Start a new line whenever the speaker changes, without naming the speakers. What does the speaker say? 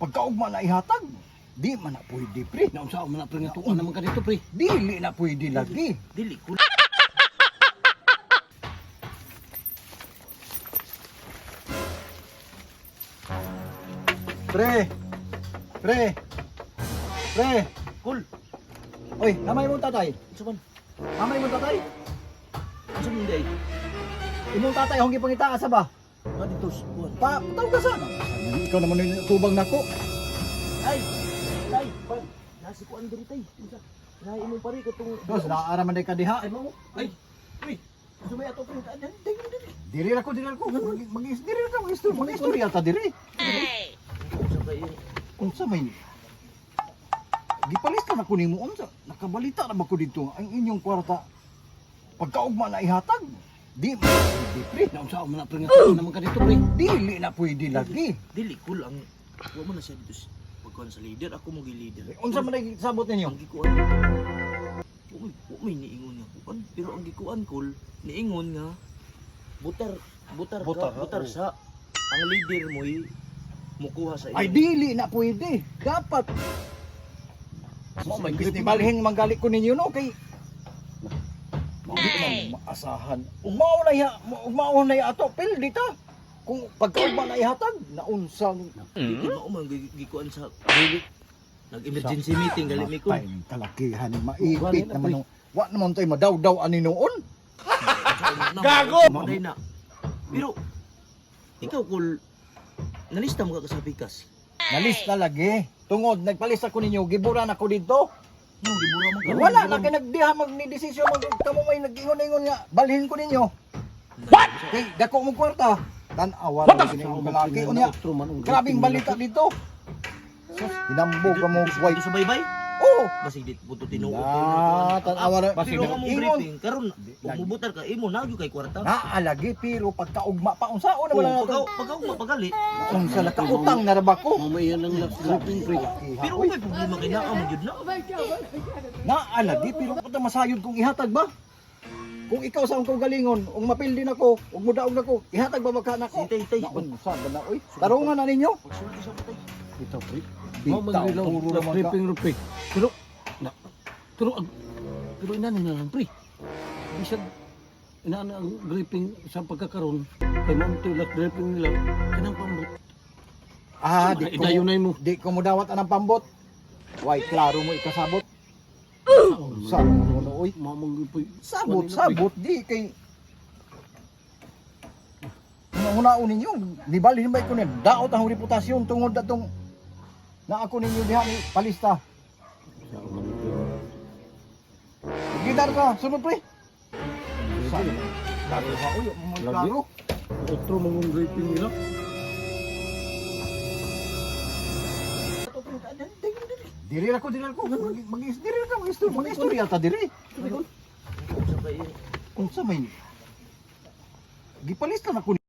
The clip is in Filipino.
pagkaugma na ihatag, di man na pwede pre.
Naunsa man na pre nga tuon naman ka dito pre.
Dili na pwede lagi.
Dili ko.
Pre.
Kul.
Oy, namay mo tatay.
Unsa man?
Namay mo tatay.
Unsa man day?
Imong tatay hong gipangita asa ba?
Ba dito kuan.
Pa, taw ka sa. Ikaw naman yung tubang nako.
Ay. Tay, pag nasi kuan diri tay. Unsa? Lahi mo pare katong
Dos, naara man day ka diha.
Ay mo. Ay. Uy. Unsa may ato pre?
Diri ra ko. Mag-istorya ta diri.
Unsa kay
Unsa may gipalista na ko nimo unsa? Nakabalita na ba ko dito ang inyong kwarta pagkaugma na ihatag? Di man pwede pre.
naunsa man na pre nga tuon naman ka dito pre.
Dili na pwede lagi.
Dili kul ang wa man na siya dito pagkuan sa leader ako mo gi leader.
Unsa man ay sabot ninyo?
Ang gikuan. Uy, may niingon nga kuan, pero ang gikuan kul niingon nga butar sa ang leader mo mukuha sa
Ay dili na pwede. Dapat mo may balhin manggali ko ninyo no kay di ko man maasahan. Umao na ya ato pil dito. Kung pagkaugma na ihatag, naunsang
Di ko man gikuan sa nag-emergency meeting gali mi kul.
Patay ng kalakihan, maipit naman. Wa naman tayo madaw-daw ani noon.
Gago! Maday na. Pero ikaw kul nalista mo ka sa pikas.
Nalista lagi. Tungod, nagpalista ko ninyo, giburan ako dito.
No, gibura man ka.
Wala na kay nagdiha magni-desisyon kamo may nag-ingon-ingon nga balhin ko ninyo.
What?
Kay dako mo kwarta. Tan-awa na gini ang kalaki unya. Grabing balita dito. Sus, hinambog ka mo
Why
white.
sa baybay?
Oh,
Basig dit puto tinuod.
tan-awa na.
Pero mo
Ingon.
briefing karon mubutar ka imo nagyo kay kwarta.
Naalagi pero pagkaugma pa unsaon naman lang
Pagaw
nato.
pagaw mapagali.
Unsa nakautang na ra ba ko?
Mamaya lang last briefing pre. Pero may problema kay naa mo jud na.
Naalagi pero puta masayod kung ihatag ba? Kung ikaw sa akong galingon, ung mapil din ako, ung mudaog nako, ihatag ba baka nako?
Tay.
Naunsa ba na oy? Tarungan na ninyo.
Pagsulod sa patay.
Ito, pre.
Bitaw,
Magrilaw,
puro naman ka.
tripping ro, pre. Pero ina na lang, pre. Bisag, ina na ang gripping sa pagkakaroon. Kay Monte, last gripping nila, kanang pambot.
Ah,
Ay, idayunay mo.
Di ko mo dawat anang pambot. Why, klaro mo ikasabot. Sa ano oy?
Mamang po.
Sabot, di kay Una-unaon ninyo, nibalhin ba ko ni daot ang reputasyon tungod datong na ako ninyo diha ni palista. Gitar ka, sunod pre. Sabi ka, uy, mga
Lagi.
klaro.
Otro mong gripping nila.
Diri ra ko. Mag-istorya ta diri.
Sa kay
Unsa may gipalista na ko